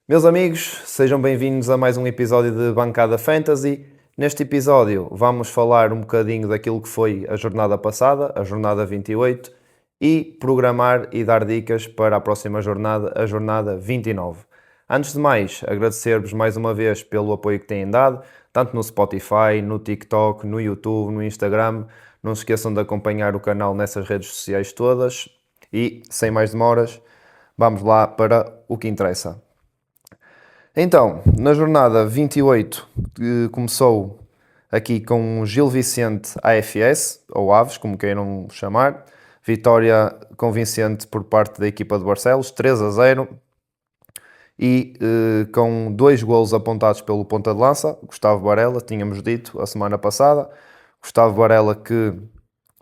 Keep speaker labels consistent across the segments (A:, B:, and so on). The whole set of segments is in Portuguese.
A: Meus amigos, sejam bem-vindos a mais um episódio de Bancada Fantasy. Neste episódio vamos falar um bocadinho daquilo que foi a jornada passada, a jornada 28, e programar e dar dicas para a próxima jornada, a jornada 29. Antes de mais, agradecer-vos mais uma vez pelo apoio que têm dado, tanto no Spotify, no TikTok, no YouTube, no Instagram. Não se esqueçam de acompanhar o canal nessas redes sociais todas. E, sem mais demoras, vamos lá para o que interessa. Então, na jornada 28, que começou aqui com o Gil Vicente AFS, ou Aves, como queiram chamar. Vitória convincente por parte da equipa de Barcelos, 3-0. E com 2 golos apontados pelo ponta de lança, Gustavo Varela, tínhamos dito a semana passada. Gustavo Varela que,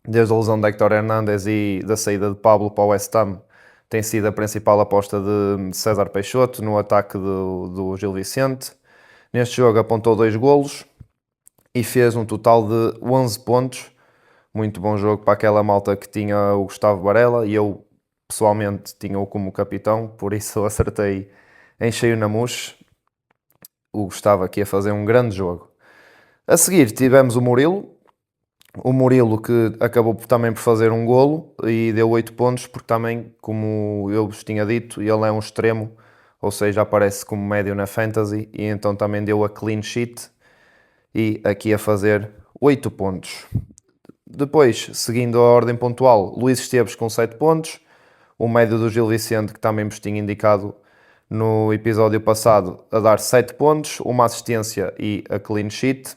A: desde a lesão de Héctor Hernández e da saída de Pablo para o West Ham, tem sido a principal aposta de César Peixoto no ataque do Gil Vicente. Neste jogo apontou 2 golos e fez um total de 11 pontos. Muito bom jogo para aquela malta que tinha o Gustavo Varela, e eu pessoalmente tinha-o como capitão, por isso acertei em cheio na mousse. O Gustavo aqui a fazer um grande jogo. A seguir tivemos o Murilo que acabou também por fazer um golo e deu 8 pontos, porque também, como eu vos tinha dito, ele é um extremo, ou seja, aparece como médio na Fantasy, e então também deu a clean sheet e aqui a fazer 8 pontos. Depois, seguindo a ordem pontual, Luís Esteves com 7 pontos, o médio do Gil Vicente, que também vos tinha indicado no episódio passado, a dar 7 pontos, uma assistência e a clean sheet.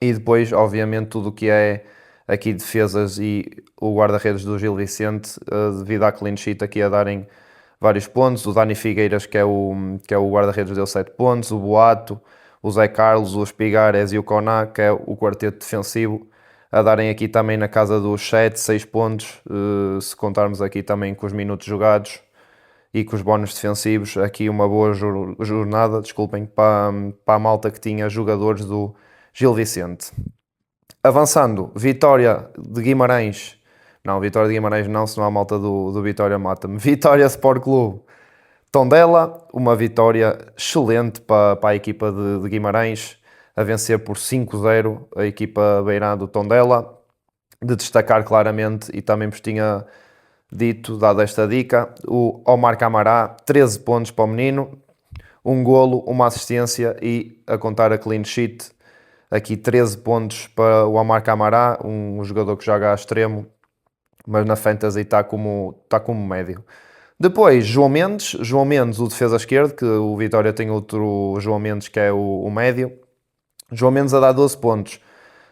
A: E depois, obviamente, tudo o que é aqui defesas e o guarda-redes do Gil Vicente, devido à clean sheet aqui a darem vários pontos. O Dani Figueiras, que é o guarda-redes, deu 7 pontos. O Boato, o Zé Carlos, o Espigares e o Koná, que é o quarteto defensivo, a darem aqui também na casa dos 7, 6 pontos, se contarmos aqui também com os minutos jogados e com os bónus defensivos. Aqui uma boa jornada, desculpem, para a malta que tinha jogadores do Gil Vicente. Avançando, Vitória de Guimarães. Não, Vitória de Guimarães não, senão a malta do Vitória mata-me. Vitória Sport Clube Tondela, uma vitória excelente para a equipa de Guimarães, a vencer por 5-0 a equipa beirã do Tondela. De destacar claramente, e também vos tinha dito, dado esta dica, o Omar Camará, 13 pontos para o menino, um golo, uma assistência e a contar a clean sheet. Aqui 13 pontos para o Omar Camará, um jogador que joga a extremo, mas na Fantasy está como médio. Depois, João Mendes, o defesa esquerdo, que o Vitória tem outro João Mendes que é o médio. João Mendes a dar 12 pontos.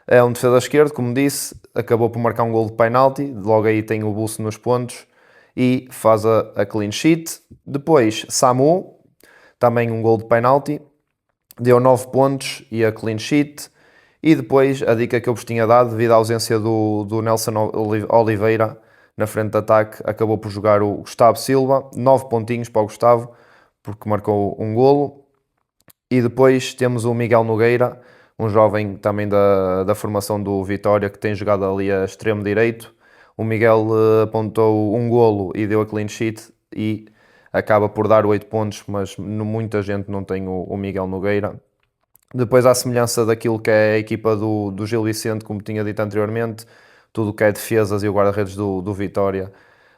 A: É um defesa esquerdo, como disse, acabou por marcar um gol de penalti, logo aí tem o Bulso nos pontos e faz a clean sheet. Depois, Samu, também um gol de penalti, deu 9 pontos e a clean sheet. E depois, a dica que eu vos tinha dado, devido à ausência do Nelson Oliveira na frente de ataque, acabou por jogar o Gustavo Silva, 9 pontinhos para o Gustavo, porque marcou um golo. E depois temos o Miguel Nogueira, um jovem também da formação do Vitória, que tem jogado ali a extremo direito. O Miguel apontou um golo e deu a clean sheet e acaba por dar 8 pontos, mas muita gente não tem o Miguel Nogueira. Depois, à semelhança daquilo que é a equipa do Gil Vicente, como tinha dito anteriormente, tudo o que é defesas e o guarda-redes do Vitória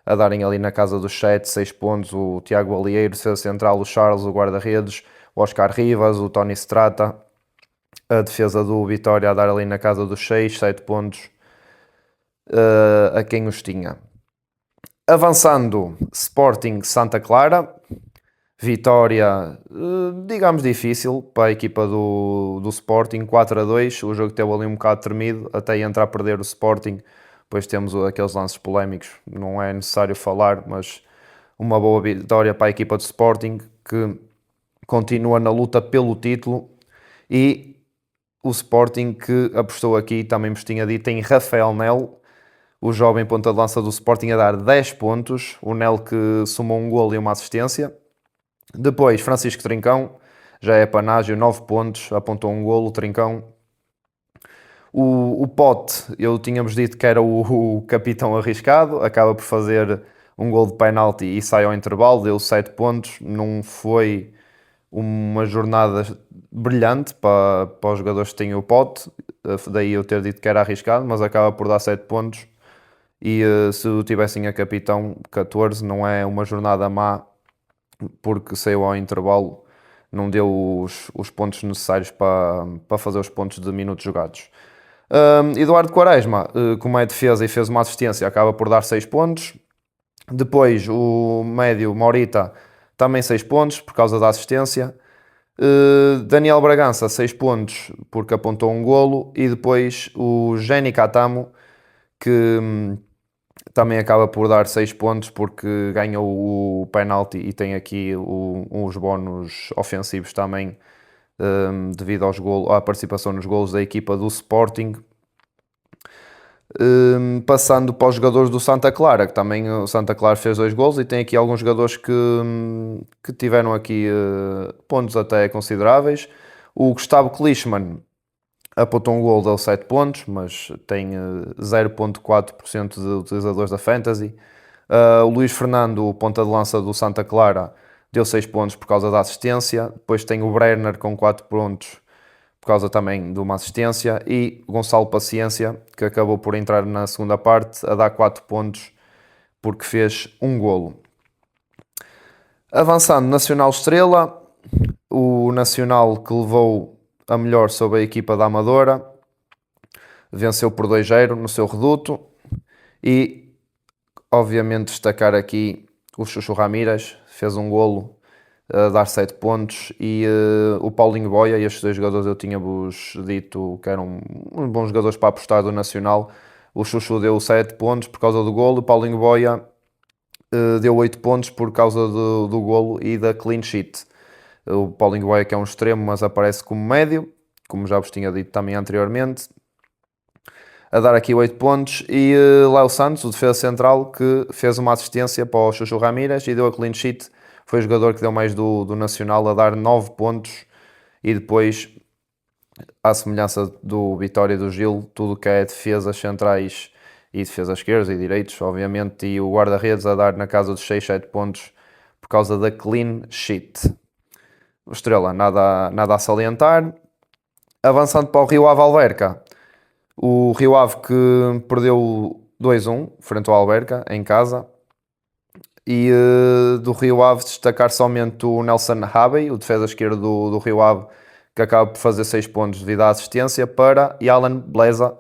A: a darem ali na casa dos 7, 6 pontos. O Tiago Alieiro, defesa central, o Charles, o guarda-redes, o Oscar Rivas, o Tony Strata. A defesa do Vitória a dar ali na casa dos 6, 7 pontos a quem os tinha. Avançando, Sporting Santa Clara. Vitória, digamos, difícil para a equipa do Sporting, 4-2. O jogo teve ali um bocado tremido, até entrar a perder o Sporting. Depois temos aqueles lances polémicos, não é necessário falar, mas uma boa vitória para a equipa do Sporting, que continua na luta pelo título. E o Sporting que apostou aqui, também vos tinha dito, em Rafael Nel, o jovem ponta de lança do Sporting, a dar 10 pontos. O Nel que somou um golo e uma assistência. Depois, Francisco Trincão, já é panágio, 9 pontos, apontou um golo, Trincão. O Pote, eu tínhamos dito que era o capitão arriscado, acaba por fazer um gol de penalti e sai ao intervalo, deu 7 pontos. Não foi uma jornada brilhante para os jogadores que têm o Pote, daí eu ter dito que era arriscado, mas acaba por dar 7 pontos. E se tivessem a capitão 14, não é uma jornada má, porque saiu ao intervalo, não deu os pontos necessários para fazer os pontos de minutos jogados. Eduardo Quaresma, como é defesa e fez uma assistência, acaba por dar 6 pontos. Depois o médio Morita, também 6 pontos por causa da assistência. Daniel Bragança, 6 pontos porque apontou um golo. E depois o Jenny Catamo, que também acaba por dar 6 pontos porque ganhou o penalti e tem aqui os bónus ofensivos também, devido à participação nos golos da equipa do Sporting. Passando para os jogadores do Santa Clara, que também o Santa Clara fez 2 golos e tem aqui alguns jogadores que tiveram aqui pontos até consideráveis. O Gustavo Klichmann apontou um gol, deu 7 pontos, mas tem 0,4% de utilizadores da Fantasy. O Luís Fernando, o ponta de lança do Santa Clara, deu 6 pontos por causa da assistência. Depois tem o Brenner com 4 pontos por causa também de uma assistência, e Gonçalo Paciência, que acabou por entrar na segunda parte, a dar 4 pontos porque fez um golo. Avançando, Nacional Estrela, o Nacional que levou a melhor sobre a equipa da Amadora, venceu por 2-0 no seu reduto, e obviamente destacar aqui o Chuchu Ramírez, fez um golo a dar 7 pontos, e o Paulinho Boia, estes 2 jogadores eu tinha-vos dito que eram uns bons jogadores para apostar do Nacional. O Chuchu deu 7 pontos por causa do golo, o Paulinho Boia deu 8 pontos por causa do golo e da clean sheet. O Paulinho Boia, que é um extremo, mas aparece como médio, como já vos tinha dito também anteriormente, a dar aqui 8 pontos. E Léo Santos, o defesa central, que fez uma assistência para o Chuchu Ramírez e deu a clean sheet. Foi o jogador que deu mais do Nacional, a dar 9 pontos. E depois, à semelhança do Vitória e do Gil, tudo que é defesas centrais e defesas esquerdas e direitos, obviamente, e o guarda-redes a dar na casa dos 6, 7 pontos por causa da clean sheet. O Estrela, nada a salientar. Avançando para o Rio Ave Alverca, o Rio Ave que perdeu 2-1 frente ao Alverca em casa. E do Rio Ave destacar somente o Nelson Habey, o defesa esquerdo do Rio Ave, que acaba por fazer 6 pontos devido à assistência, para Alan Bleza,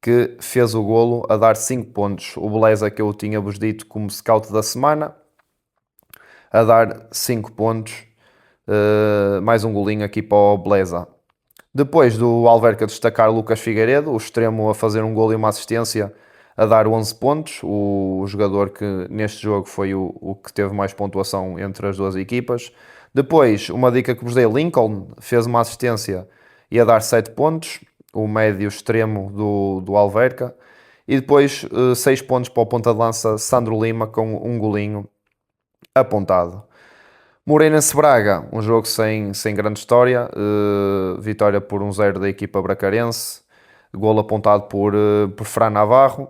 A: que fez o golo a dar 5 pontos. O Bleza, que eu tinha-vos dito como scout da semana, a dar 5 pontos. Mais um golinho aqui para o Bleza. Depois do Alverca destacar Lucas Figueiredo, o extremo, a fazer um golo e uma assistência, a dar 11 pontos, o jogador que neste jogo foi o que teve mais pontuação entre as duas equipas. Depois, uma dica que vos dei, Lincoln fez uma assistência e a dar 7 pontos, o médio extremo do Alverca. E depois 6 pontos para o ponta de lança Sandro Lima, com um golinho apontado. Moreirense Braga, um jogo sem grande história, vitória por 1-0 da equipa bracarense, golo apontado por Fran Navarro,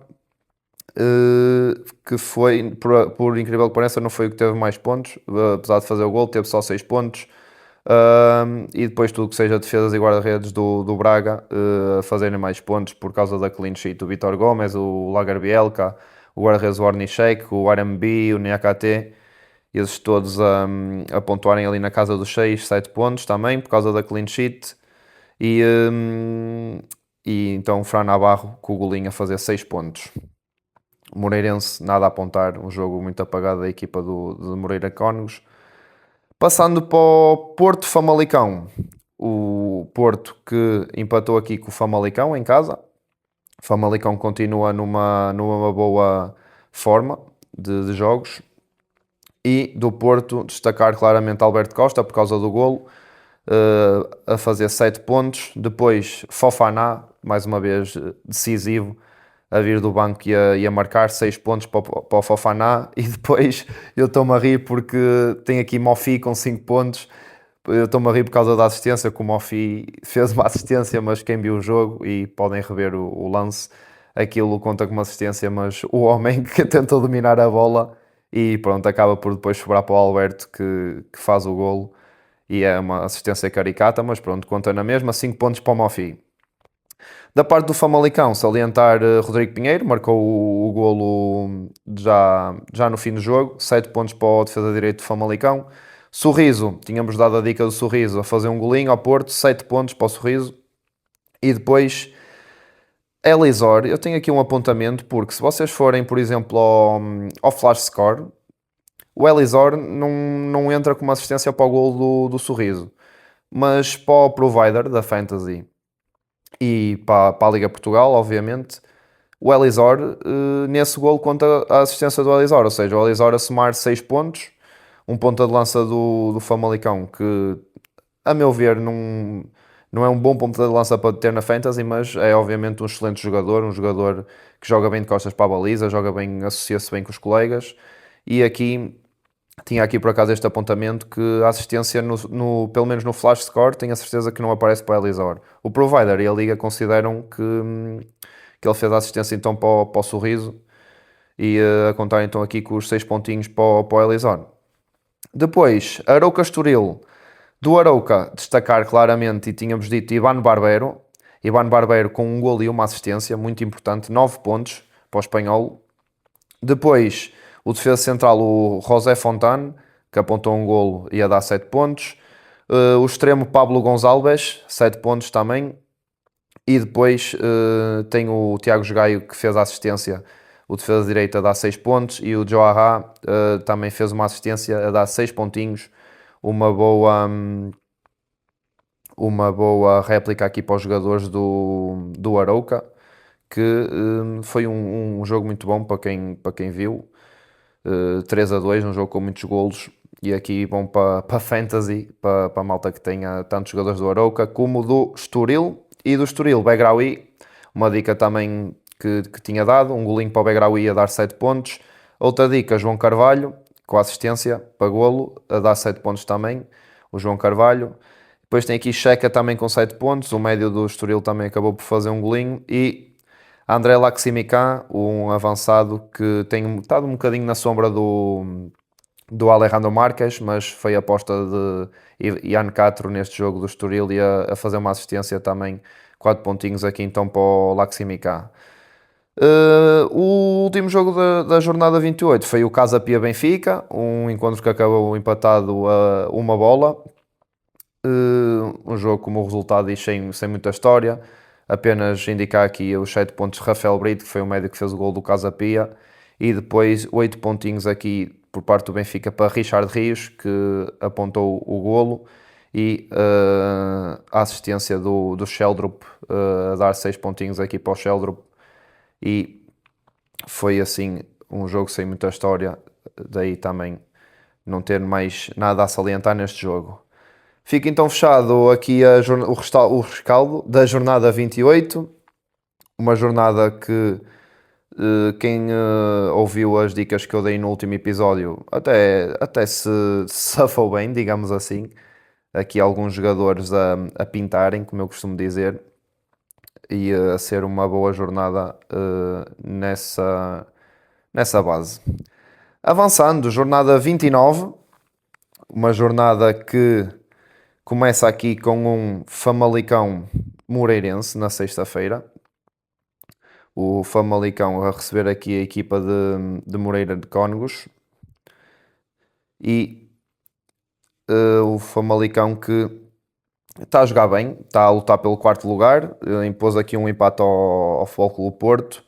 A: que foi, por incrível que pareça, não foi o que teve mais pontos, apesar de fazer o golo, teve só 6 pontos. E depois tudo que seja defesas e guarda-redes do Braga a fazerem mais pontos por causa da clean sheet. O Vitor Gomes, o Lagerbielka, o guarda-redes Warnichek, o RMB, o Niakate, esses todos a pontuarem ali na casa dos 6, 7 pontos também por causa da clean sheet. E então o Fran Navarro com o golinho a fazer 6 pontos. O Moreirense, nada a apontar, um jogo muito apagado da equipa de Moreira Cónegos. Passando para o Porto Famalicão, o Porto que empatou aqui com o Famalicão em casa. O Famalicão continua numa boa forma de jogos. E do Porto destacar claramente Alberto Costa por causa do golo, a fazer 7 pontos. Depois Fofana, mais uma vez decisivo, a vir do banco e a marcar 6 pontos para o Fofana. E depois eu estou-me a rir porque tem aqui Mofi com 5 pontos, Eu estou-me a rir por causa da assistência, como o Mofi fez uma assistência, mas quem viu o jogo, e podem rever o lance, aquilo conta como assistência, mas o homem que tentou dominar a bola e pronto, acaba por depois sobrar para o Alberto que faz o golo. E é uma assistência caricata, mas pronto, conta na mesma, 5 pontos para o Mofi. Da parte do Famalicão, salientar Rodrigo Pinheiro, marcou o golo já no fim do jogo, 7 pontos para o defesa direito do Famalicão. Sorriso, tínhamos dado a dica do Sorriso a fazer um golinho ao Porto, 7 pontos para o Sorriso. E depois, Elizor, eu tenho aqui um apontamento, porque se vocês forem, por exemplo, ao Flash Score, o Elizor não entra com uma assistência para o golo do Sorriso. Mas para o provider da Fantasy e para a Liga Portugal, obviamente, o Elizor, nesse golo conta a assistência do Elizor, ou seja, o Elizor a somar 6 pontos, um ponta de lança do Famalicão, que a meu ver não é um bom ponta de lança para ter na Fantasy, mas é obviamente um excelente jogador, um jogador que joga bem de costas para a baliza, joga bem, associa-se bem com os colegas, e aqui tinha aqui por acaso este apontamento que a assistência, pelo menos no Flash Score, tenho a certeza que não aparece para o Elizor. O Provider e a Liga consideram que ele fez a assistência então para o Sorriso e a contar então aqui com os 6 pontinhos para o Elizor. Depois, Arouca Estoril. Do Arouca, destacar claramente, e tínhamos dito, Iván Barbeiro. Iván Barbeiro com um golo e uma assistência, muito importante, 9 pontos para o espanhol. Depois, o defesa central, o José Fontane, que apontou um golo e ia dar 7 pontos. O extremo Pablo Gonçalves, 7 pontos também. E depois tem o Tiago Gaio, que fez a assistência, o defesa direita a dar 6 pontos. E o Joahá também fez uma assistência a dar 6 pontinhos. Uma boa réplica aqui para os jogadores do Arouca, que foi um jogo muito bom para quem viu. 3-2, um jogo com muitos golos, e aqui bom para Fantasy, para a malta que tenha tantos jogadores do Arouca como do Estoril. E do Estoril, Begraoui, uma dica também que tinha dado, um golinho para o Begraoui a dar 7 pontos. Outra dica, João Carvalho, com assistência para golo, a dar 7 pontos também, o João Carvalho. Depois tem aqui Checa também com 7 pontos, o médio do Estoril também acabou por fazer um golinho. E André Laximican, um avançado que tem estado um bocadinho na sombra do Alejandro Marques, mas foi a aposta de Ian Castro neste jogo do Estoril e a fazer uma assistência também, 4 pontinhos aqui então para o Laximican. O último jogo da jornada 28 foi o Casa Pia Benfica, um encontro que acabou empatado a uma bola. Um jogo como o resultado diz sem muita história. Apenas indicar aqui os 7 pontos de Rafael Brito, que foi o médio que fez o gol do Casa Pia, e depois 8 pontinhos aqui por parte do Benfica para Richard Rios, que apontou o golo, e a assistência do Sheldrup, a dar 6 pontinhos aqui para o Sheldrup. E foi assim um jogo sem muita história, daí também não ter mais nada a salientar neste jogo. Fica então fechado aqui o rescaldo da jornada 28, uma jornada que quem ouviu as dicas que eu dei no último episódio até se safou bem, digamos assim. Aqui alguns jogadores a pintarem, como eu costumo dizer, e a ser uma boa jornada nessa base. Avançando, jornada 29, uma jornada que começa aqui com um Famalicão Moreirense na sexta-feira. O Famalicão a receber aqui a equipa de Moreira de Cónegos. E o Famalicão que está a jogar bem, está a lutar pelo quarto lugar, impôs aqui um empate ao Futebol Clube Porto.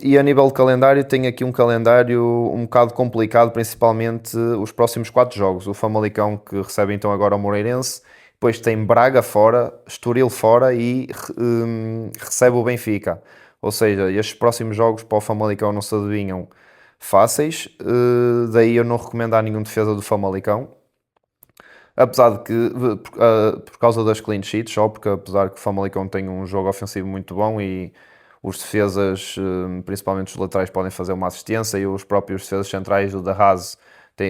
A: E a nível de calendário, tem aqui um calendário um bocado complicado, principalmente os próximos 4 jogos. O Famalicão que recebe então agora o Moreirense, depois tem Braga fora, Estoril fora e recebe o Benfica. Ou seja, estes próximos jogos para o Famalicão não se adivinham fáceis, daí eu não recomendo nenhum defesa do Famalicão. Apesar de que, por causa das clean sheets, só porque apesar que o Famalicão tem um jogo ofensivo muito bom e os defesas, principalmente os laterais, podem fazer uma assistência e os próprios defesas centrais, o da Haas,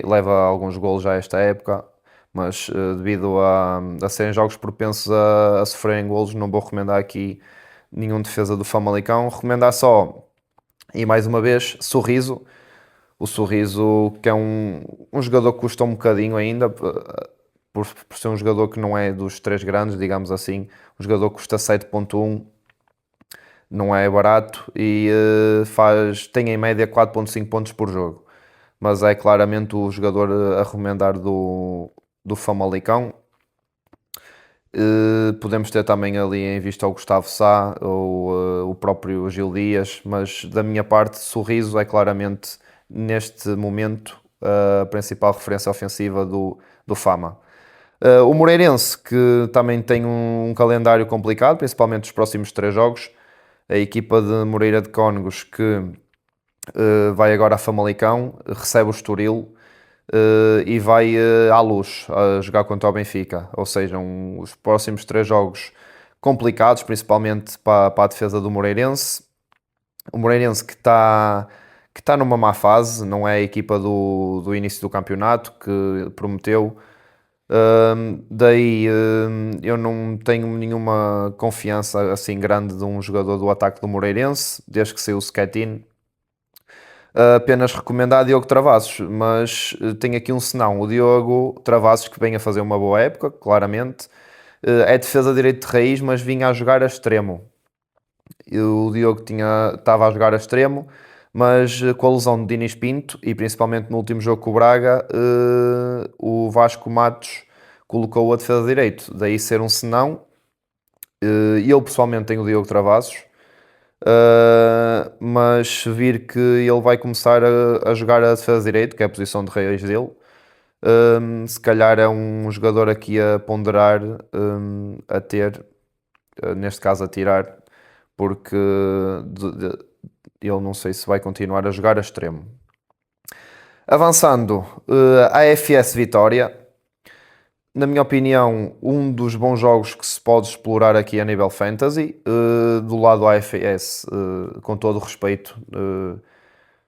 A: leva alguns golos já esta época. mas devido a serem jogos propensos a sofrerem golos, não vou recomendar aqui nenhum defesa do Famalicão. Recomendar só, e mais uma vez, Sorriso. O Sorriso, que é um jogador que custa um bocadinho ainda, por ser um jogador que não é dos três grandes, digamos assim. Um jogador que custa 7.1, não é barato e tem em média 4.5 pontos por jogo. Mas é claramente o jogador a recomendar do Famalicão. Podemos ter também ali em vista o Gustavo Sá ou o próprio Gil Dias, mas da minha parte, Sorriso é claramente neste momento a principal referência ofensiva do Fama. O Moreirense, que também tem um calendário complicado, principalmente os próximos três jogos. A equipa de Moreira de Cónegos, que vai agora a Famalicão, recebe o Estoril e vai à Luz a jogar contra o Benfica. Ou seja, os próximos três jogos complicados, principalmente para a defesa do Moreirense. O Moreirense que tá numa má fase, não é a equipa do início do campeonato que prometeu. Daí eu não tenho nenhuma confiança assim grande de um jogador do ataque do Moreirense, desde que saiu o Schettino. Apenas recomendar Diogo Travassos, mas tenho aqui um senão. O Diogo Travassos, que vem a fazer uma boa época, claramente, é defesa direito de raiz, mas vinha a jogar a extremo. O Diogo estava a jogar a extremo, mas com a lesão de Dinis Pinto e principalmente no último jogo com o Braga, o Vasco Matos colocou a defesa direito. Daí ser um senão. Eu pessoalmente tenho o Diogo Travassos. Mas se vir que ele vai começar a jogar a defesa direito, que é a posição de raiz dele, se calhar é um jogador aqui a ponderar, a ter, neste caso a tirar, porque ele não sei se vai continuar a jogar a extremo. Avançando, a AFS Vitória, na minha opinião, um dos bons jogos que se pode explorar aqui a nível fantasy. Do lado da AFS, com todo o respeito,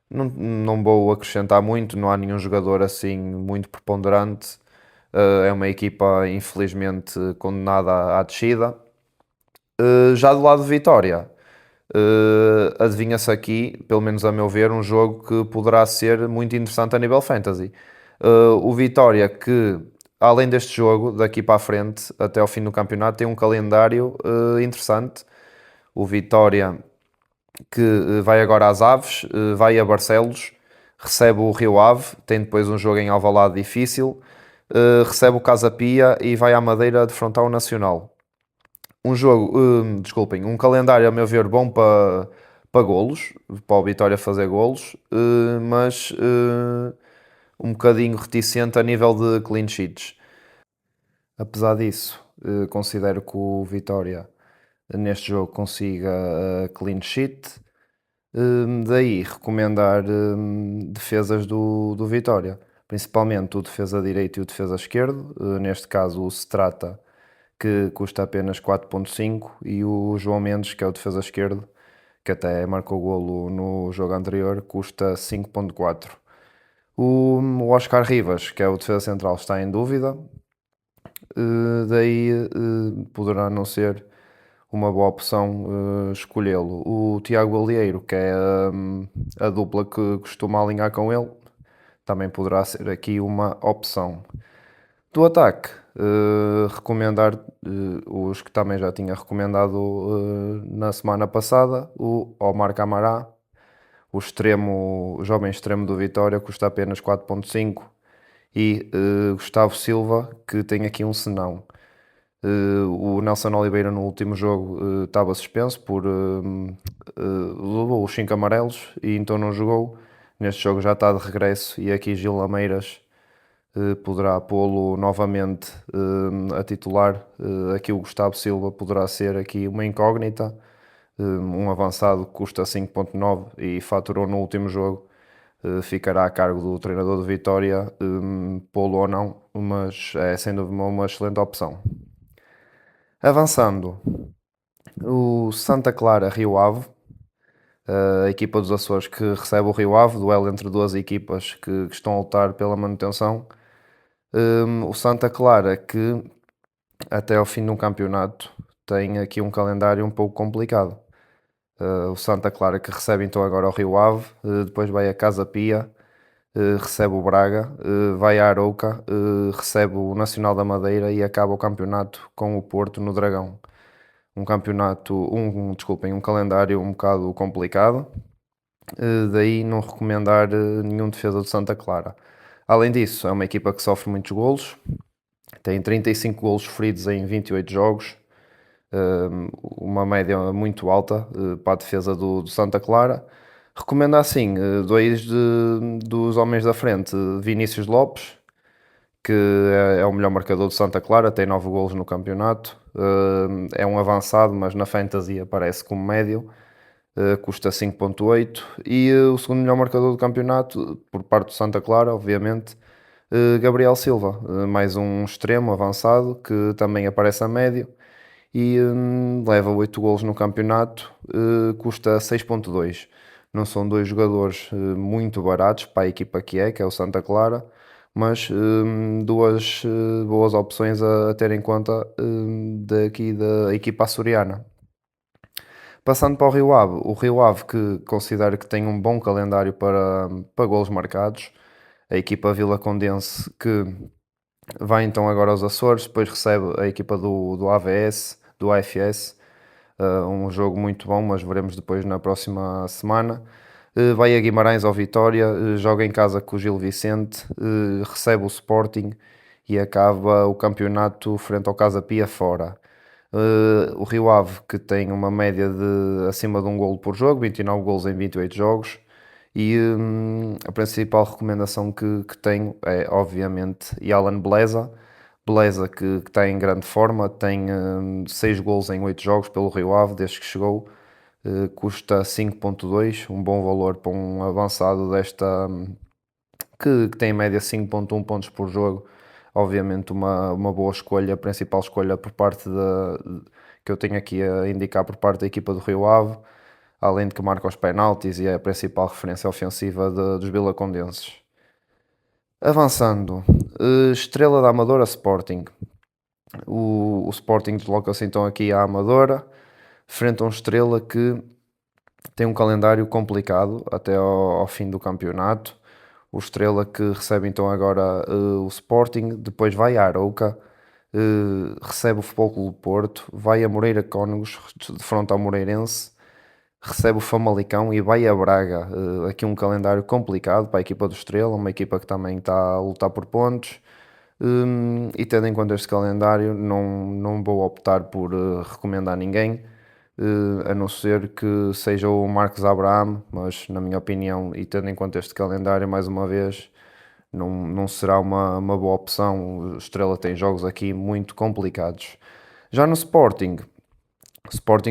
A: não vou acrescentar muito, não há nenhum jogador assim muito preponderante. É uma equipa, infelizmente, condenada à descida. Já do lado de Vitória, adivinha-se aqui, pelo menos a meu ver, um jogo que poderá ser muito interessante a nível fantasy. O Vitória, que além deste jogo, daqui para a frente, até ao fim do campeonato, tem um calendário interessante. O Vitória, que vai agora às Aves, vai a Barcelos, recebe o Rio Ave, tem depois um jogo em Alvalade difícil, recebe o Casa Pia e vai à Madeira defrontar o Nacional. Um jogo, desculpem, um calendário a meu ver bom para golos, para o Vitória fazer golos, mas um bocadinho reticente a nível de clean sheets. Apesar disso, considero que o Vitória neste jogo consiga a clean sheet. Daí recomendar defesas do Vitória, principalmente o defesa direito e o defesa esquerdo. Neste caso, o Strata, que custa apenas 4.5, e o João Mendes, que é o defesa esquerdo, que até marcou golo no jogo anterior, custa 5.4. O Oscar Rivas, que é o defesa central, está em dúvida. Daí poderá não ser uma boa opção escolhê-lo. O Tiago Alieiro, que é a dupla que costuma alinhar com ele, também poderá ser aqui uma opção. Do ataque, recomendar os que também já tinha recomendado na semana passada, o Omar Camará, o jovem extremo do Vitória, custa apenas 4.5, e Gustavo Silva, que tem aqui um senão. O Nelson Oliveira no último jogo estava suspenso levou os 5 amarelos e então não jogou. Neste jogo já está de regresso e aqui Gil Lameiras poderá pô-lo novamente a titular. Aqui o Gustavo Silva poderá ser aqui uma incógnita. Um avançado que custa 5.9 e faturou no último jogo. Ficará a cargo do treinador de Vitória, pô-lo ou não, mas é sem dúvida uma excelente opção. Avançando, o Santa Clara Rio Ave, a equipa dos Açores que recebe o Rio Ave, duelo entre duas equipas que estão a lutar pela manutenção. O Santa Clara, que até ao fim de um campeonato tem aqui um calendário um pouco complicado. O Santa Clara que recebe então agora o Rio Ave, depois vai a Casa Pia, recebe o Braga, vai a Arouca, recebe o Nacional da Madeira e acaba o campeonato com o Porto no Dragão. Um campeonato, desculpem, um calendário um bocado complicado, daí não recomendar nenhum defesa do Santa Clara. Além disso, é uma equipa que sofre muitos golos, tem 35 golos sofridos em 28 jogos, uma média muito alta para a defesa do Santa Clara. Recomendo assim, dos homens da frente, Vinícius Lopes, que é o melhor marcador do Santa Clara, tem 9 golos no campeonato, é um avançado, mas na fantasy aparece como médio, custa 5.8, e o segundo melhor marcador do campeonato, por parte do Santa Clara, obviamente, Gabriel Silva, mais um extremo avançado, que também aparece a médio, e leva 8 golos no campeonato, custa 6.2. Não são dois jogadores muito baratos para a equipa que é o Santa Clara, mas duas boas opções a ter em conta daqui da equipa açoriana. Passando para o Rio Ave que considero que tem um bom calendário para golos marcados. A equipa Vila Condense que vai então agora aos Açores, depois recebe a equipa do AVS, do AFS, um jogo muito bom, mas veremos depois na próxima semana. Vai a Guimarães ao Vitória, joga em casa com o Gil Vicente, recebe o Sporting e acaba o campeonato frente ao Casa Pia fora. O Rio Ave, que tem uma média de acima de um golo por jogo, 29 golos em 28 jogos, e a principal recomendação que tenho é, obviamente, Yalan Beleza. Beleza que está em grande forma, tem 6 golos em 8 jogos pelo Rio Ave desde que chegou, custa 5.2, um bom valor para um avançado desta, que tem em média 5.1 pontos por jogo. Obviamente uma boa escolha, a principal escolha por parte que eu tenho aqui a indicar por parte da equipa do Rio Ave, além de que marca os penaltis e é a principal referência ofensiva dos vilacondenses. Avançando, Estrela da Amadora Sporting. O Sporting desloca-se então aqui à Amadora, frente a um Estrela que tem um calendário complicado até ao fim do campeonato. O Estrela que recebe então agora o Sporting, depois vai a Arouca, recebe o Futebol Clube do Porto, vai a Moreira Cónegos, de frente ao Moreirense, recebe o Famalicão e vai a Braga. Aqui um calendário complicado para a equipa do Estrela, uma equipa que também está a lutar por pontos. E tendo em conta este calendário, não vou optar por recomendar ninguém, a não ser que seja o Marcos Abraham, mas na minha opinião, e tendo em conta este calendário, mais uma vez, não será uma boa opção. O Estrela tem jogos aqui muito complicados. Já no Sporting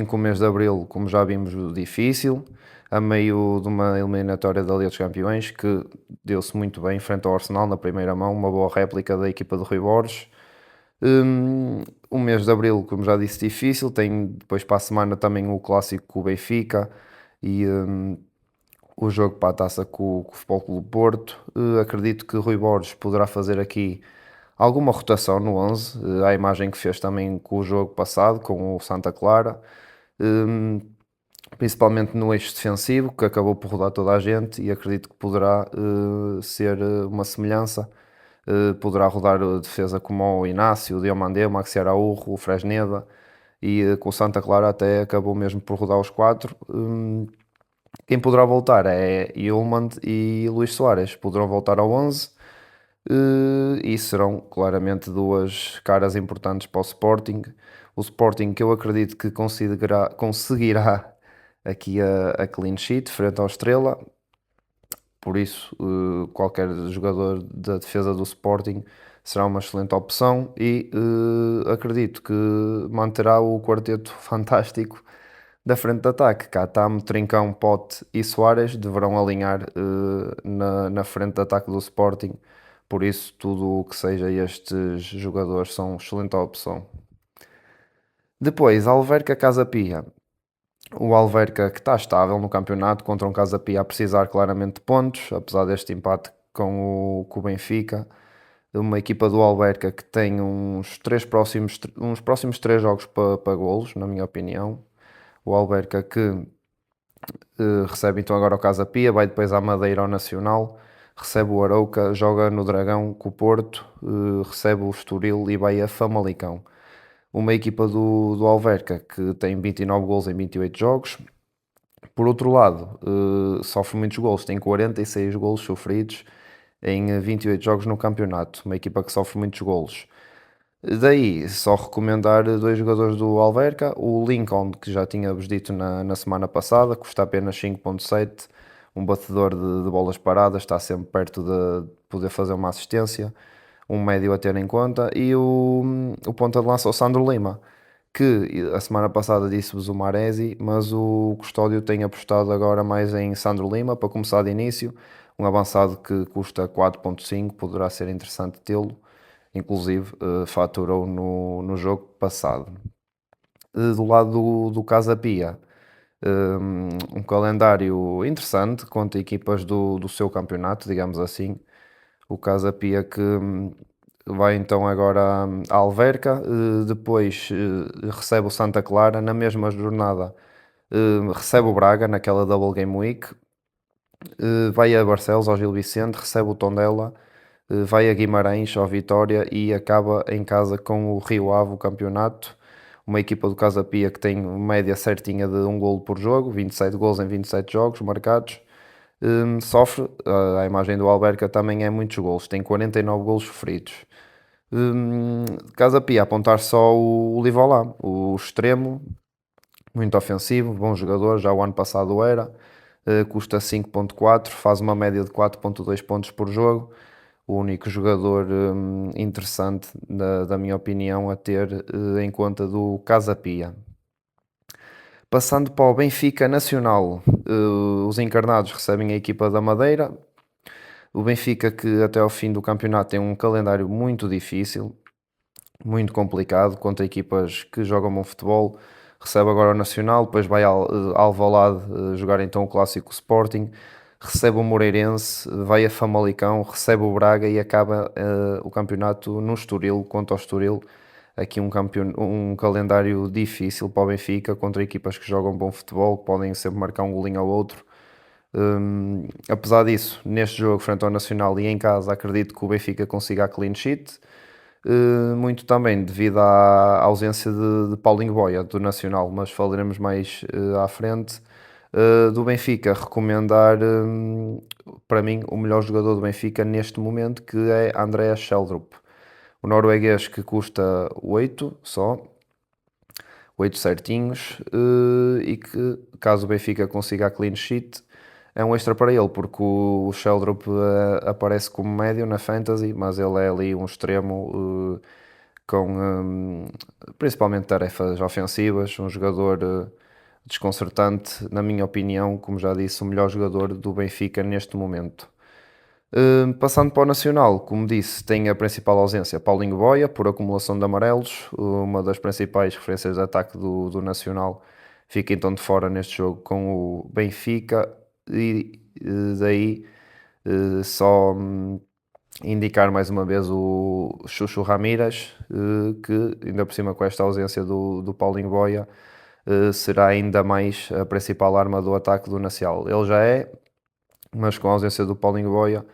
A: com o mês de Abril, como já vimos, difícil, a meio de uma eliminatória da Liga dos Campeões, que deu-se muito bem frente ao Arsenal na primeira mão, uma boa réplica da equipa do Rui Borges. O mês de Abril, como já disse, difícil, tem depois para a semana também o clássico com o Benfica e o jogo para a taça com o Futebol Clube do Porto. Acredito que Rui Borges poderá fazer aqui alguma rotação no 11, à imagem que fez também com o jogo passado, com o Santa Clara, principalmente no eixo defensivo, que acabou por rodar toda a gente e acredito que poderá ser uma semelhança. Poderá rodar a defesa como o Inácio, o Diomandé, o Maxi Araújo, o Fresneda e com o Santa Clara até acabou mesmo por rodar os quatro. Quem poderá voltar é Yulman e Luís Soares, poderão voltar ao 11. E serão claramente duas caras importantes para o Sporting. O Sporting que eu acredito que conseguirá aqui a clean sheet frente ao Estrela. Por isso, qualquer jogador da defesa do Sporting será uma excelente opção e acredito que manterá o quarteto fantástico da frente de ataque. Catam, Trincão, Pote e Soares deverão alinhar na frente de ataque do Sporting. Por isso, tudo o que seja estes jogadores são excelente opção. Depois, Alverca Casa Pia. O Alverca que está estável no campeonato contra um Casa Pia a precisar claramente de pontos, apesar deste empate com o Benfica. uma equipa do Alverca que tem uns próximos 3 jogos para golos, na minha opinião. O Alverca que recebe então agora o Casa Pia, vai depois à Madeira ao Nacional, recebe o Arouca, joga no Dragão com o Porto, recebe o Estoril e vai a Famalicão. Uma equipa do Alverca que tem 29 gols em 28 jogos. Por outro lado, sofre muitos gols, tem 46 gols sofridos em 28 jogos no campeonato. Uma equipa que sofre muitos gols. Daí, só recomendar 2 jogadores do Alverca, o Lincoln, que já tínhamos dito na semana passada, custa apenas 5.7, um batedor de bolas paradas, está sempre perto de poder fazer uma assistência, um médio a ter em conta, e o ponta de lança, o Sandro Lima, que a semana passada disse-vos o Maresi, mas o Custódio tem apostado agora mais em Sandro Lima, para começar de início, um avançado que custa 4.5, poderá ser interessante tê-lo, inclusive faturou no jogo passado. Do lado do Casa Pia, um calendário interessante contra equipas do seu campeonato, digamos assim. O Casa Pia que vai então agora à Alverca, depois recebe o Santa Clara, na mesma jornada recebe o Braga naquela Double Game Week, vai a Barcelos ao Gil Vicente, recebe o Tondela, vai a Guimarães ao Vitória e acaba em casa com o Rio Ave o campeonato. Uma equipa do Casa Pia que tem média certinha de um golo por jogo, 27 golos em 27 jogos marcados. Sofre, a imagem do Alberca também é muitos golos, tem 49 golos sofridos. Casa Pia apontar só o Livolá, o extremo, muito ofensivo, bom jogador, já o ano passado era, custa 5.4, faz uma média de 4.2 pontos por jogo, o único jogador interessante, da minha opinião, a ter em conta do Casa Pia. Passando para o Benfica Nacional, os encarnados recebem a equipa da Madeira. O Benfica que até ao fim do campeonato tem um calendário muito difícil, muito complicado, contra equipas que jogam bom futebol. Recebe agora o Nacional, depois vai ao Alvalade jogar então o clássico Sporting, recebe o Moreirense, vai a Famalicão, recebe o Braga e acaba o campeonato no Estoril, contra o Estoril. Aqui um calendário difícil para o Benfica, contra equipas que jogam bom futebol, que podem sempre marcar um golinho ao outro. Apesar disso, neste jogo frente ao Nacional e em casa, acredito que o Benfica consiga a clean sheet. Muito também devido à ausência de Paulinho Boia do Nacional, mas falaremos mais à frente. Do Benfica, recomendar para mim o melhor jogador do Benfica neste momento, que é Andreas Schjelderup, o norueguês, que custa 8 só, 8 certinhos, e que caso o Benfica consiga a clean sheet é um extra para ele, porque o Sheldrop aparece como médio na Fantasy, mas ele é ali um extremo com principalmente tarefas ofensivas, um jogador desconcertante, na minha opinião, como já disse, o melhor jogador do Benfica neste momento. Passando para o Nacional, como disse, tem a principal ausência Paulinho Boia, por acumulação de amarelos, uma das principais referências de ataque do Nacional, fica então de fora neste jogo com o Benfica, e daí só indicar mais uma vez o Chuchu Ramírez, que ainda por cima com esta ausência do Paulinho Boia, será ainda mais a principal arma do ataque do Nacional. Ele já é, mas com a ausência do Paulinho Boia,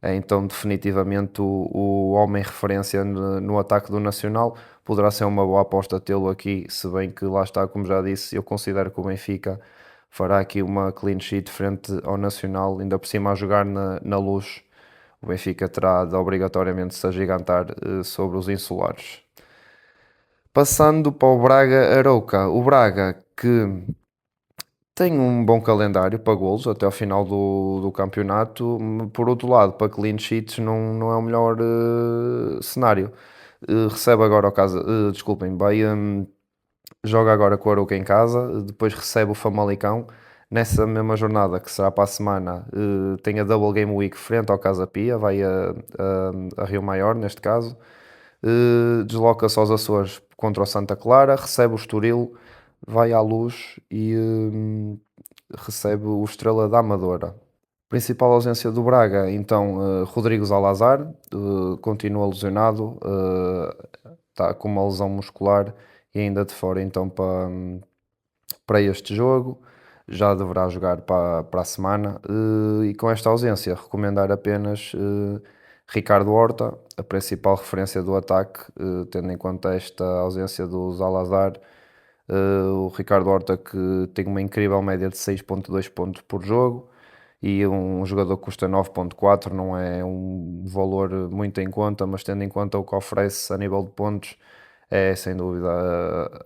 A: é então definitivamente o homem referência no ataque do Nacional. Poderá ser uma boa aposta tê-lo aqui, se bem que lá está, como já disse, eu considero que o Benfica fará aqui uma clean sheet frente ao Nacional, ainda por cima a jogar na Luz. O Benfica terá de obrigatoriamente se agigantar sobre os insulares. Passando para o Braga Arouca, o Braga que tem um bom calendário para golos até ao final do campeonato. Por outro lado, para clean sheets não é o melhor cenário. Recebe agora o casa, desculpem, vai, joga agora com o Arouca em casa, depois recebe o Famalicão. Nessa mesma jornada, que será para a semana, tem a Double Game Week frente ao Casa Pia, vai a Rio Maior, neste caso. Desloca-se aos Açores contra o Santa Clara, recebe o Estoril, vai à Luz e recebe o Estrela da Amadora. Principal ausência do Braga, então, Rodrigo Zalazar, continua lesionado, está com uma lesão muscular e ainda de fora então para este jogo, já deverá jogar para a semana, e com esta ausência recomendar apenas Ricardo Horta, a principal referência do ataque, tendo em conta esta ausência do Zalazar. O Ricardo Horta, que tem uma incrível média de 6.2 pontos por jogo, e um jogador que custa 9.4, não é um valor muito em conta, mas tendo em conta o que oferece a nível de pontos, é sem dúvida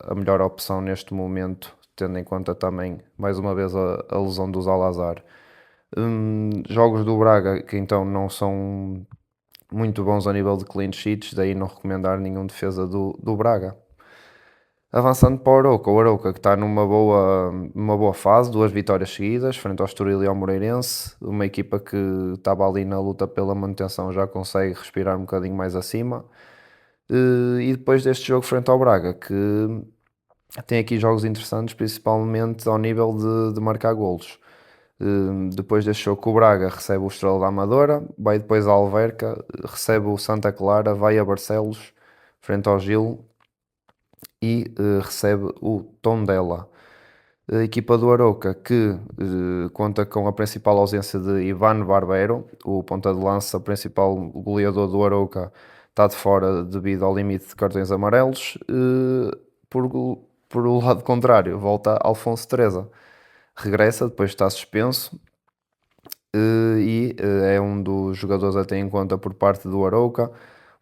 A: a melhor opção neste momento, tendo em conta também, mais uma vez, a lesão do Zalazar. Jogos do Braga que então não são muito bons a nível de clean sheets, daí não recomendar nenhum defesa do Braga. Avançando para o Arouca que está numa boa fase, 2 vitórias seguidas, frente ao Estoril e ao Moreirense, uma equipa que estava ali na luta pela manutenção já consegue respirar um bocadinho mais acima. E depois deste jogo frente ao Braga, que tem aqui jogos interessantes, principalmente ao nível de marcar golos. Depois deste jogo com o Braga recebe o Estrela da Amadora, vai depois a Alverca, recebe o Santa Clara, vai a Barcelos, frente ao Gil, e recebe o Tondela. A equipa do Arouca que conta com a principal ausência de Ivan Barbero, o ponta de lança, principal goleador do Arouca, está de fora devido ao limite de cartões amarelos. Por, por o lado contrário, volta Alfonso Teresa, regressa, depois está suspenso, e é um dos jogadores a ter em conta por parte do Arouca.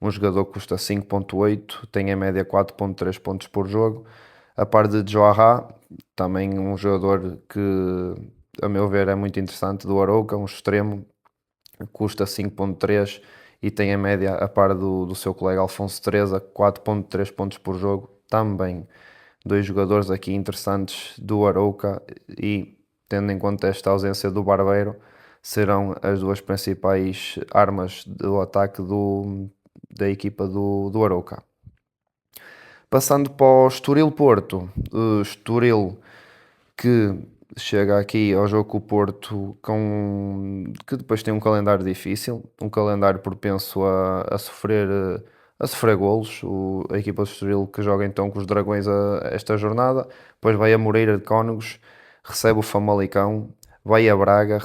A: Um jogador que custa 5.8, tem em média 4.3 pontos por jogo. A par de Joarra, também um jogador que, a meu ver, é muito interessante, do Arouca, um extremo, custa 5.3 e tem em média, a par do seu colega Alfonso Teresa, 4.3 pontos por jogo. Também dois jogadores aqui interessantes do Arouca e, tendo em conta esta ausência do Barbeiro, serão as duas principais armas do ataque da equipa do Arouca. Passando para o Estoril Porto, Estoril que chega aqui ao jogo com o Porto que depois tem um calendário difícil, um calendário propenso a sofrer golos. A equipa do Estoril que joga então com os Dragões esta jornada, depois vai a Moreira de Cónegos, recebe o Famalicão, vai a Braga,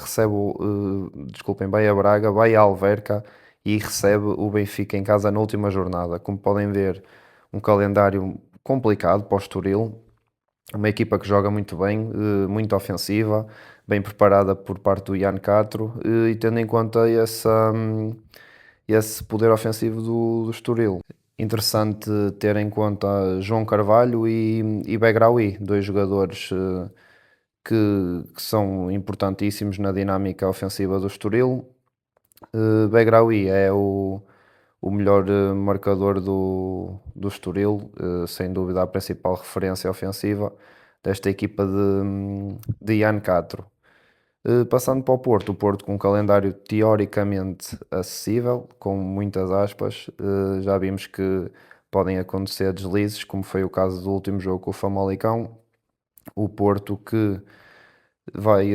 A: vai a Braga, vai a Alverca e recebe o Benfica em casa na última jornada. Como podem ver, um calendário complicado para o Estoril, uma equipa que joga muito bem, muito ofensiva, bem preparada por parte do Ian Castro, e tendo em conta esse poder ofensivo do Estoril. Interessante ter em conta João Carvalho e Begraoui, dois jogadores que são importantíssimos na dinâmica ofensiva do Estoril. Begraoui é o melhor marcador do Estoril, sem dúvida a principal referência ofensiva desta equipa de Ian Castro. Passando para o Porto com um calendário teoricamente acessível, com muitas aspas, já vimos que podem acontecer deslizes, como foi o caso do último jogo com o Famalicão. O Porto que vai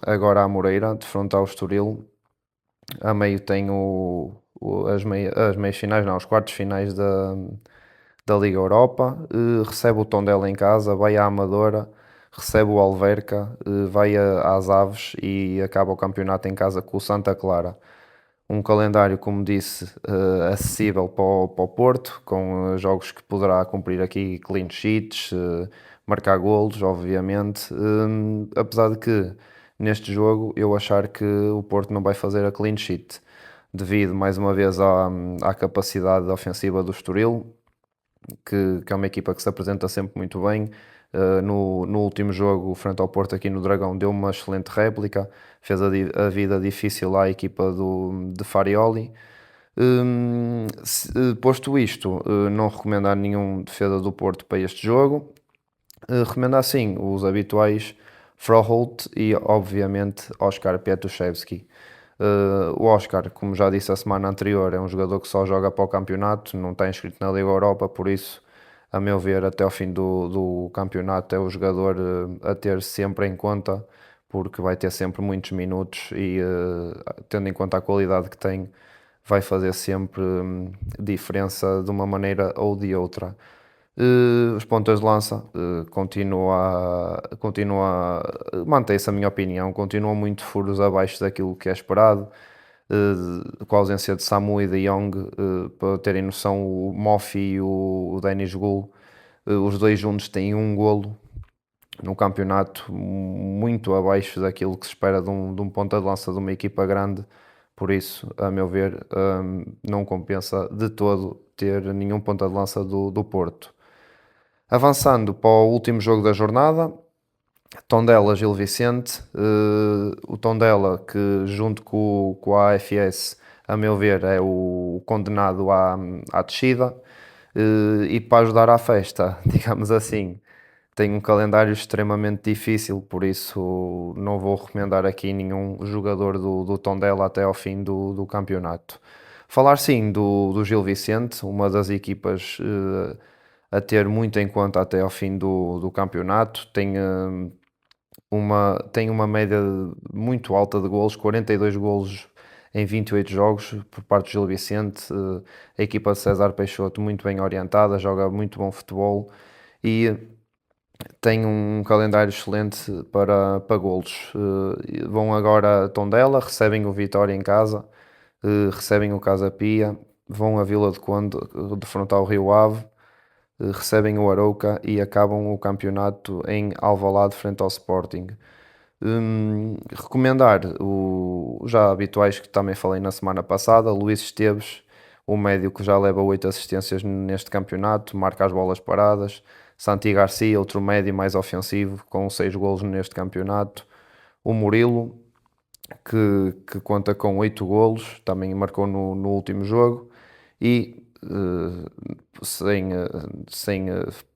A: agora à Moreira, defrontar o Estoril. A meio tem as meias finais, não, os quartos finais da Liga Europa, recebe o Tondela em casa, vai à Amadora, recebe o Alverca, vai às Aves e acaba o campeonato em casa com o Santa Clara. Um calendário, como disse, acessível para o Porto, com jogos que poderá cumprir aqui clean sheets, marcar golos, obviamente, apesar de que neste jogo eu achar que o Porto não vai fazer a clean sheet, devido mais uma vez à capacidade ofensiva do Estoril, que é uma equipa que se apresenta sempre muito bem. No último jogo, frente ao Porto aqui no Dragão, deu uma excelente réplica, fez a vida difícil à equipa de Farioli. Posto isto, não recomendar nenhum defesa do Porto para este jogo. Recomendar sim os habituais Froholt e obviamente Oskar Piatuszewski. O Oscar, como já disse a semana anterior, é um jogador que só joga para o campeonato, não está inscrito na Liga Europa, por isso, a meu ver, até ao fim do campeonato é o jogador a ter sempre em conta, porque vai ter sempre muitos minutos e, tendo em conta a qualidade que tem, vai fazer sempre diferença de uma maneira ou de outra. Os pontas de lança mantém-se a minha opinião, continua muito furos abaixo daquilo que é esperado, com a ausência de Samu e de Jong, para terem noção, o Mofi e o Denis Gul, os dois juntos têm um golo no campeonato, muito abaixo daquilo que se espera de um ponta de lança de uma equipa grande. Por isso, a meu ver, não compensa de todo ter nenhum ponta de lança do Porto. Avançando para o último jogo da jornada, Tondela Gil Vicente. O Tondela, que junto com a AFS, a meu ver, é o condenado à descida. E para ajudar à festa, digamos assim, tem um calendário extremamente difícil, por isso não vou recomendar aqui nenhum jogador do Tondela até ao fim do campeonato. Falar sim do Gil Vicente, uma das equipas a ter muito em conta até ao fim do campeonato. Tem uma média muito alta de golos, 42 golos em 28 jogos por parte do Gil Vicente. A equipa de César Peixoto muito bem orientada, joga muito bom futebol e tem um calendário excelente para golos. Vão agora a Tondela, recebem o Vitória em casa, recebem o Casa Pia, vão a Vila de Conde defrontar o Rio Ave, recebem o Arouca e acabam o campeonato em Alvalade frente ao Sporting. Recomendar os já habituais que também falei na semana passada, Luís Esteves, o médio que já leva 8 assistências neste campeonato, marca as bolas paradas. Santi Garcia, outro médio mais ofensivo, com 6 golos neste campeonato. O Murilo, que conta com 8 golos, também marcou no último jogo. E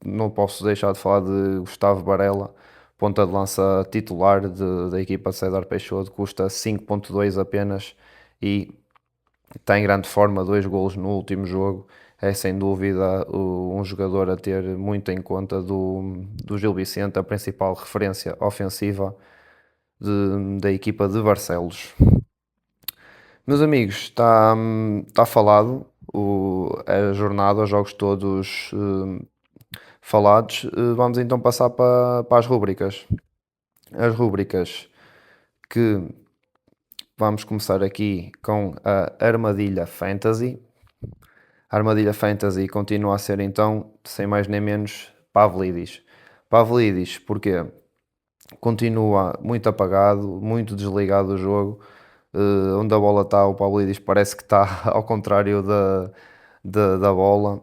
A: não posso deixar de falar de Gustavo Varela, ponta de lança titular da equipa de César Peixoto, custa 5.2 apenas e está em grande forma, 2 golos no último jogo. É sem dúvida um jogador a ter muito em conta do Gil Vicente, a principal referência ofensiva da equipa de Barcelos. Meus amigos, está falado a jornada, os jogos todos falados. Vamos então passar para as rúbricas. As rúbricas que vamos começar aqui com a Armadilha Fantasy. A Armadilha Fantasy continua a ser então, sem mais nem menos, Pavlidis. Pavlidis, porque continua muito apagado, muito desligado do jogo. Onde a bola está, o Pavlidis parece que está ao contrário da bola.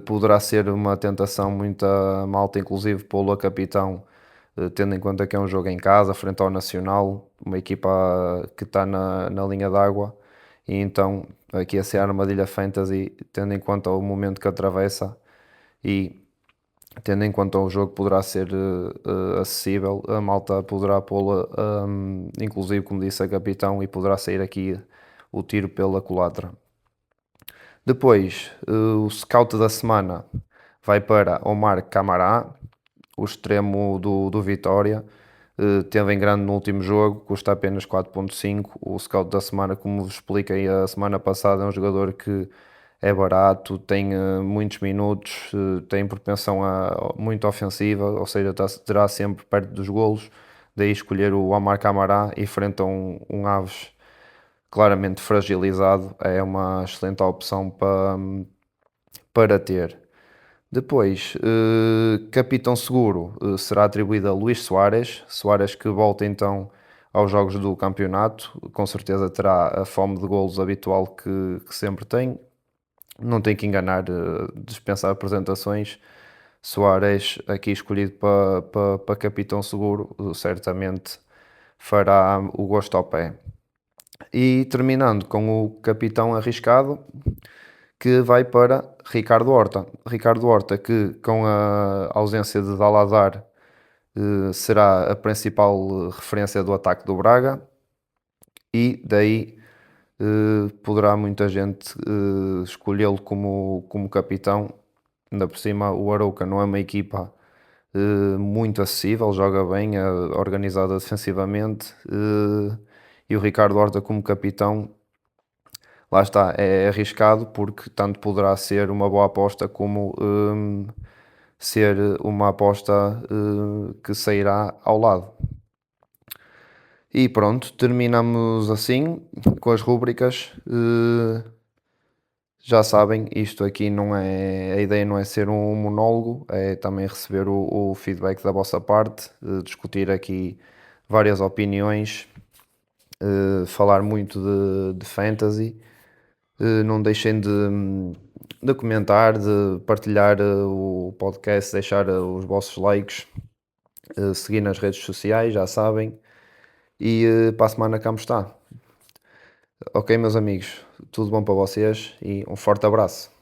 A: Poderá ser uma tentação muito malta, inclusive pô-lo a capitão, tendo em conta que é um jogo em casa, frente ao Nacional, uma equipa que está na linha d'água, e então aqui a ser a Armadilha Fantasy, tendo em conta o momento que atravessa e tendo em conta o jogo poderá ser acessível, a malta poderá pô-la, inclusive como disse a capitão, e poderá sair aqui o tiro pela culatra. Depois, o scout da semana vai para Omar Camará, o extremo do Vitória. Teve em grande no último jogo, custa apenas 4.5. O scout da semana, como vos expliquei a semana passada, é um jogador que é barato, tem muitos minutos, tem propensão muito ofensiva, ou seja, terá sempre perto dos golos. Daí escolher o Omar Camará e frente a um Aves claramente fragilizado, é uma excelente opção para ter. Depois, capitão seguro será atribuído a Luís Soares. Soares que volta então aos jogos do campeonato, com certeza terá a fome de golos habitual que sempre tem. Não tem que enganar, dispensar apresentações. Soares, aqui escolhido para capitão seguro, certamente fará o gosto ao pé. E terminando com o capitão arriscado, que vai para Ricardo Horta. Ricardo Horta, que com a ausência de Dalazar será a principal referência do ataque do Braga, e daí poderá muita gente escolhê-lo como capitão. Ainda por cima, o Arouca não é uma equipa muito acessível, joga bem, é organizado defensivamente, e o Ricardo Horta como capitão, lá está, é arriscado porque tanto poderá ser uma boa aposta como ser uma aposta que sairá ao lado. E pronto, terminamos assim com as rúbricas. Já sabem, isto aqui não é. A ideia não é ser um monólogo, é também receber o feedback da vossa parte, discutir aqui várias opiniões, falar muito de fantasy. Não deixem de comentar, de partilhar o podcast, deixar os vossos likes, seguir nas redes sociais, já sabem. E para a semana cá está. Ok, meus amigos, tudo bom para vocês e um forte abraço.